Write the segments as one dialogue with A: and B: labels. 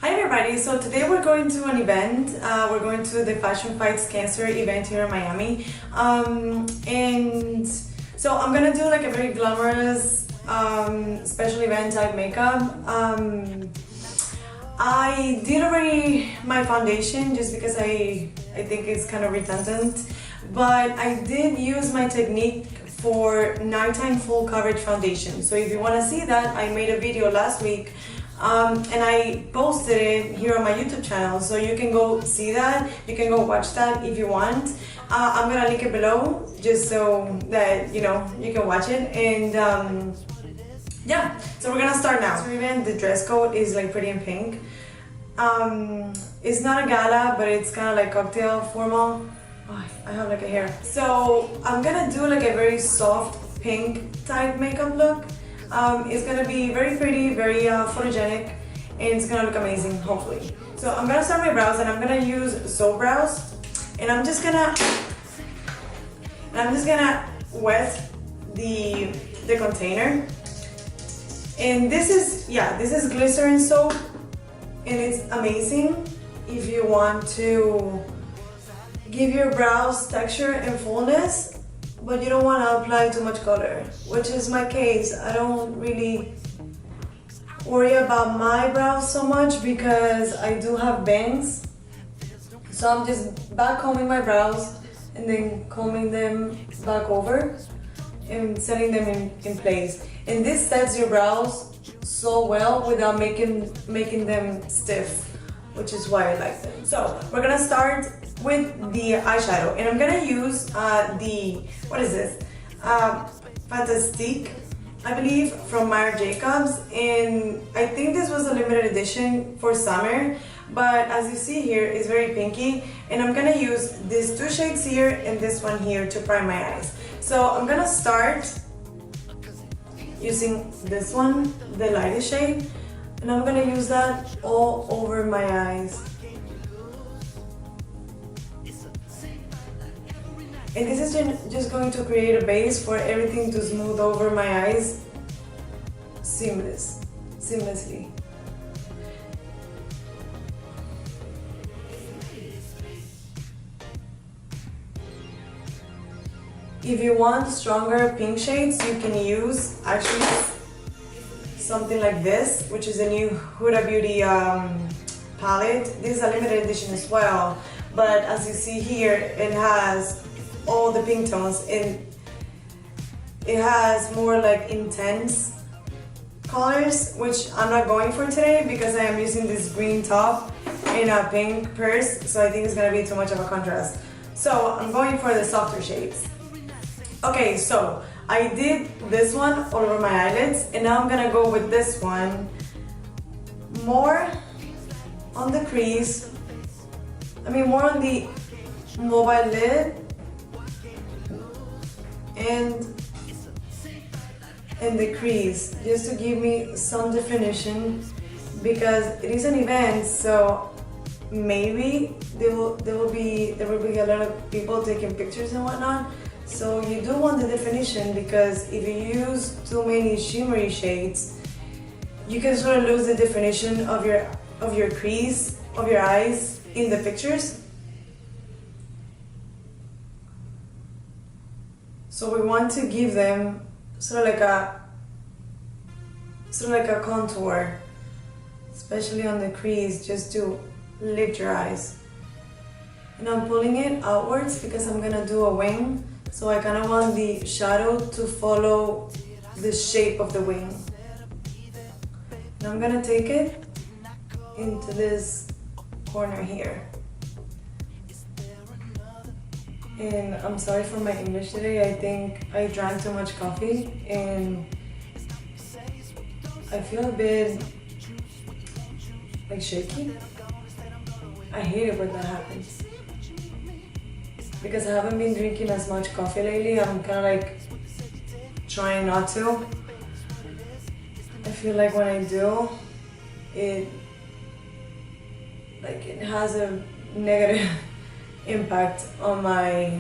A: Hi everybody, so today we're going to an event. We're going to the Fashion Fights Cancer event here in Miami. And so I'm gonna do like a very glamorous special event type makeup. I did already my foundation just because I think it's kind of redundant, but I did use my technique for nighttime full coverage foundation. So if you want to see that, I made a video last week and I posted it here on my YouTube channel, so you can go see that. You can go watch that if you want. I'm gonna link it below just so that you can watch it. And yeah, so we're gonna start now. So even the dress code is like pretty in pink. It's not a gala, but it's kind of like cocktail formal. Oh, I have like a hair. So I'm gonna do like a very soft pink type makeup look. It's gonna be very pretty, very photogenic, and it's gonna look amazing, hopefully. So I'm gonna start my brows, and I'm gonna use Soap Brows, and I'm just gonna wet the container. And this is glycerin soap, and it's amazing if you want to give your brows texture and fullness, but you don't want to apply too much color, which is my case. I don't really worry about my brows so much because I do have bangs. So I'm just back combing my brows and then combing them back over and setting them in place. And this sets your brows so well without making them stiff, which is why I like them. So we're gonna start with the eyeshadow, and I'm gonna use what is this? Fantastique, I believe, from Meyer Jacobs, and I think this was a limited edition for summer, but as you see here, it's very pinky, and I'm gonna use these two shades here and this one here to prime my eyes. So I'm gonna start using this one, the lightest shade, and I'm gonna use that all over my eyes. And this is just going to create a base for everything to smooth over my eyes seamlessly. If you want stronger pink shades, you can use actually something like this, which is a new Huda Beauty palette. This is a limited edition as well, but as you see here, it has all the pink tones, and it has more like intense colors, which I'm not going for today because I am using this green top in a pink purse, so I think it's gonna be too much of a contrast. So I'm going for the softer shades. Okay, so I did this one all over my eyelids, and now I'm gonna go with this one more on the crease. More on the mobile lid and the crease, just to give me some definition, because it is an event, so maybe there will be a lot of people taking pictures and whatnot. So you do want the definition, because if you use too many shimmery shades, you can sort of lose the definition of your crease of your eyes in the pictures. So we want to give them sort of like a contour, especially on the crease, just to lift your eyes. And I'm pulling it outwards because I'm gonna do a wing. So I kind of want the shadow to follow the shape of the wing. And I'm gonna take it into this corner here. And I'm sorry for my English today. I think I drank too much coffee and I feel a bit like shaky. I hate it when that happens, because I haven't been drinking as much coffee lately. I'm kind of like trying not to. I feel like when I do, it has a negative impact on my,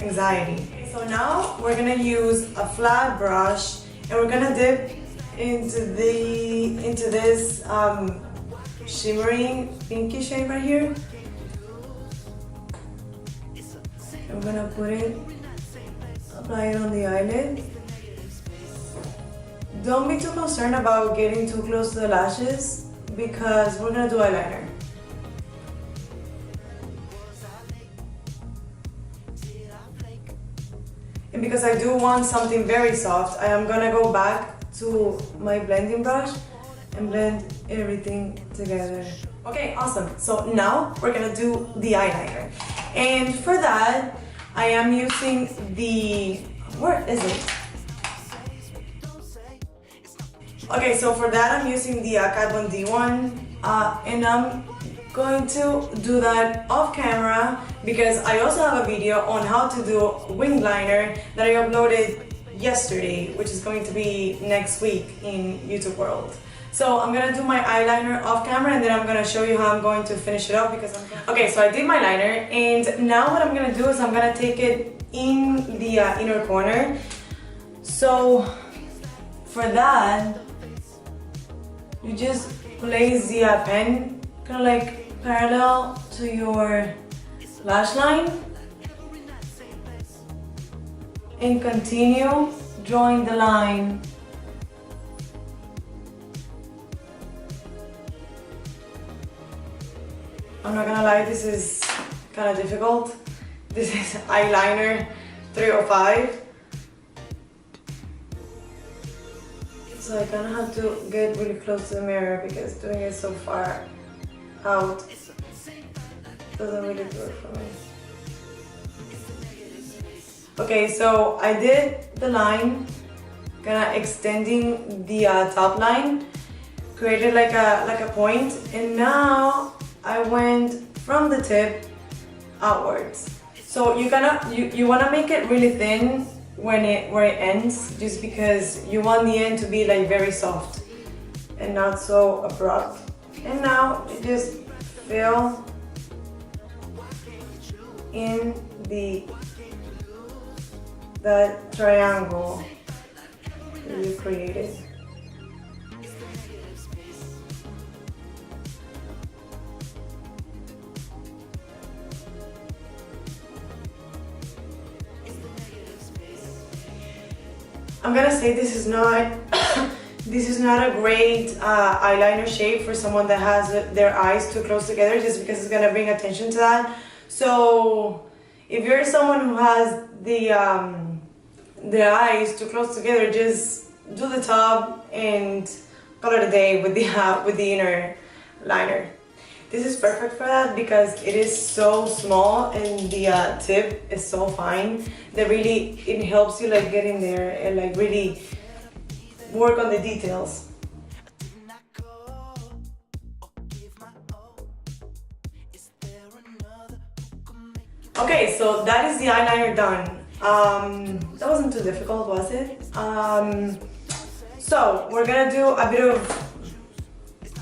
A: anxiety. So now we're gonna use a flat brush, and we're gonna dip into this shimmering pinky shade right here. I'm gonna put it, apply it on the eyelid. Don't be too concerned about getting too close to the lashes because we're gonna do eyeliner. And because I do want something very soft, I am gonna go back to my blending brush and blend everything together. Okay, awesome. So now we're gonna do the eyeliner. And for that, I am using where is it? Okay, so for that, I'm using the Kat Von D one, and I'm going to do that off camera because I also have a video on how to do wing liner that I uploaded yesterday, which is going to be next week in YouTube World. So I'm gonna do my eyeliner off camera and then I'm gonna show you how I'm going to finish it up because okay, so I did my liner and now what I'm gonna do is I'm gonna take it in the inner corner. So for that, you just place the pen kind of like parallel to your lash line and continue drawing the line. I'm not gonna lie, this is kind of difficult. This is eyeliner 305. So I kind of have to get really close to the mirror because doing it so far out doesn't really do it for me. Okay, so I did the line, kind of extending the top line, created like a point, and now I went from the tip outwards. So you want to make it really thin where it ends, just because you want the end to be like very soft and not so abrupt. And now you just fill in that triangle that you created. I'm gonna say this is not this is not a great eyeliner shape for someone that has their eyes too close together, just because it's gonna bring attention to that. So if you're someone who has the eyes too close together, just do the top and call it a day with the inner liner. This is perfect for that because it is so small and the tip is so fine that really it helps you like get in there and like really work on the details. Okay, so that is the eyeliner done. That wasn't too difficult, was it? So we're gonna do a bit of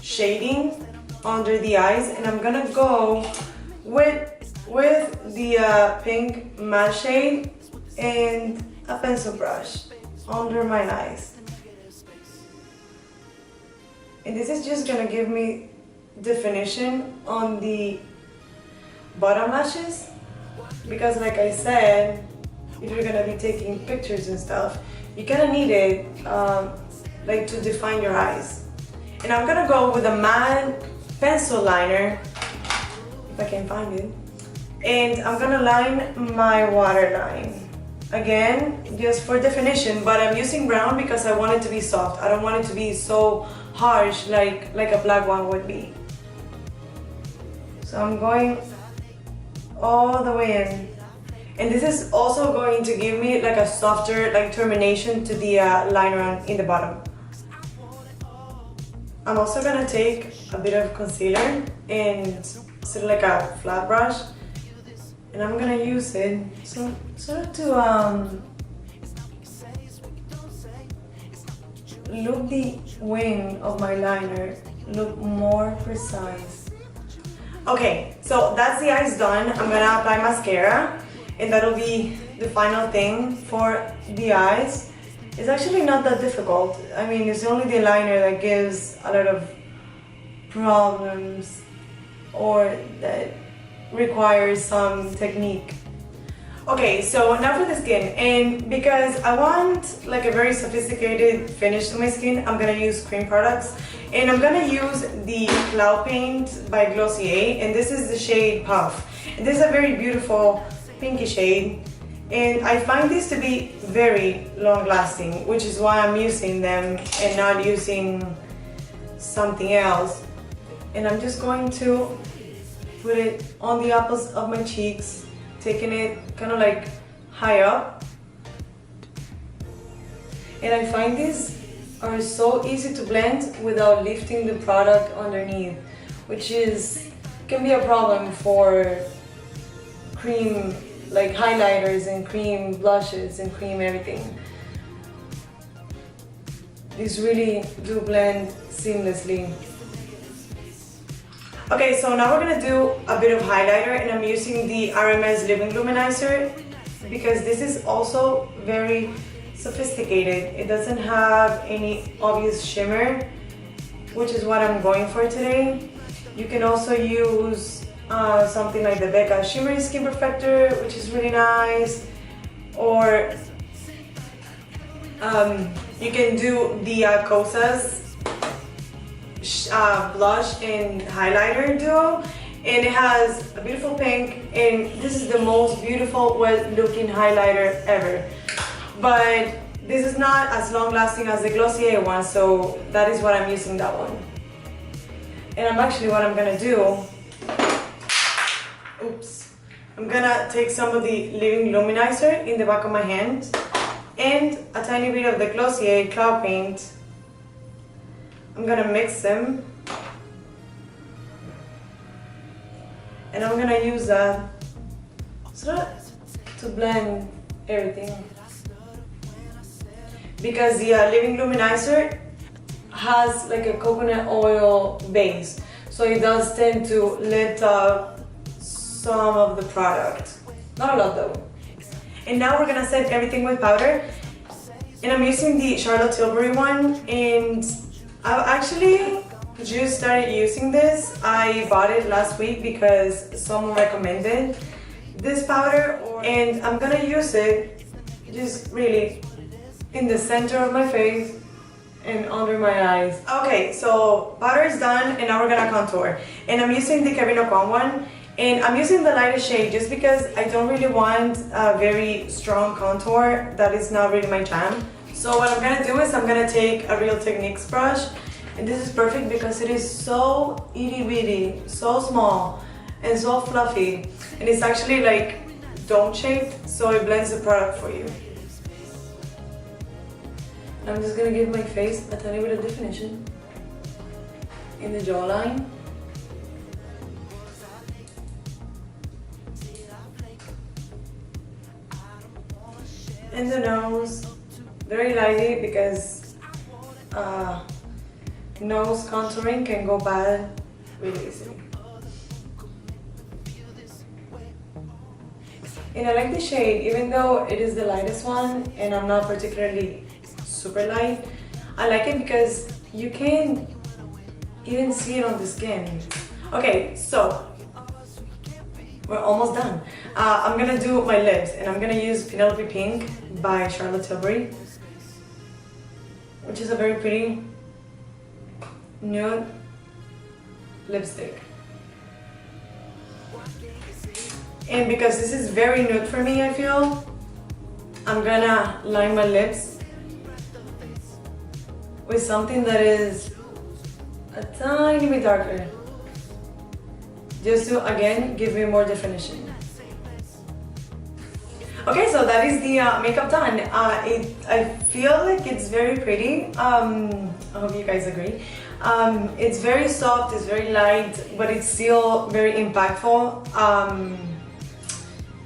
A: shading under the eyes, and I'm gonna go with the pink matte shade and a pencil brush under my eyes. And this is just gonna give me definition on the bottom lashes, because like I said, if you're gonna be taking pictures and stuff, you kinda need it like to define your eyes. And I'm gonna go with a matte pencil liner, if I can find it, and I'm gonna line my waterline again just for definition, but I'm using brown because I want it to be soft. I don't want it to be so harsh like a black one would be. So I'm going all the way in, and this is also going to give me like a softer like termination to the liner in the bottom. I'm also gonna take a bit of concealer and sort of like a flat brush, and I'm gonna use it sort of to look the wing of my liner, look more precise. Okay, so that's the eyes done. I'm gonna apply mascara, and that'll be the final thing for the eyes. It's actually not that difficult. I mean, it's only the liner that gives a lot of problems or that requires some technique. Okay, so now for the skin, and because I want like a very sophisticated finish to my skin, I'm gonna use cream products, and I'm gonna use the Cloud Paint by Glossier, and this is the shade Puff. And this is a very beautiful pinky shade, and I find this to be very long lasting, which is why I'm using them and not using something else. And I'm just going to put it on the apples of my cheeks, taking it kind of like high up. And I find these are so easy to blend without lifting the product underneath, which can be a problem for cream like highlighters and cream blushes and cream everything. These really do blend seamlessly. Okay, so now we're gonna do a bit of highlighter, and I'm using the RMS Living Luminizer because this is also very sophisticated. It doesn't have any obvious shimmer, which is what I'm going for today. You can also use something like the Becca Shimmery Skin Perfector, which is really nice, or you can do the Kosas blush and highlighter duo, and it has a beautiful pink, and this is the most beautiful wet looking highlighter ever, but this is not as long lasting as the Glossier one, so that is what I'm using that one. And what I'm gonna do, I'm gonna take some of the Living Luminizer in the back of my hand and a tiny bit of the Glossier Cloud Paint. I'm gonna mix them, and I'm gonna use that to blend everything, because the Living Luminizer has like a coconut oil base, so it does tend to lift up some of the product, not a lot though. And now we're gonna set everything with powder, and I'm using the Charlotte Tilbury one, and I've actually just started using this. I bought it last week because someone recommended this powder, and I'm gonna use it just really in the center of my face and under my eyes. Okay, so powder is done, and now we're gonna contour. And I'm using the Kevyn Aucoin one, and I'm using the lightest shade just because I don't really want a very strong contour. That is not really my jam. So what I'm gonna do is I'm gonna take a Real Techniques brush, and this is perfect because it is so itty bitty, so small, and so fluffy, and it's actually like dome shaped, so it blends the product for you. And I'm just gonna give my face a tiny bit of definition in the jawline. In the nose, very lightly, because nose contouring can go bad really easily. And I like the shade, even though it is the lightest one and I'm not particularly super light. I like it because you can even see it on the skin. Okay, so we're almost done. I'm gonna do my lips, and I'm gonna use Penelope Pink by Charlotte Tilbury, which is a very pretty nude lipstick. And because this is very nude for me, I feel, I'm gonna line my lips with something that is a tiny bit darker, just to again give me more definition. Okay, so that is the makeup done. I feel like it's very pretty. I hope you guys agree. It's very soft, it's very light, but it's still very impactful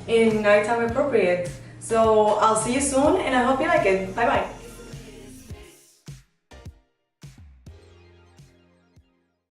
A: in nighttime appropriate. So I'll see you soon, and I hope you like it. Bye bye.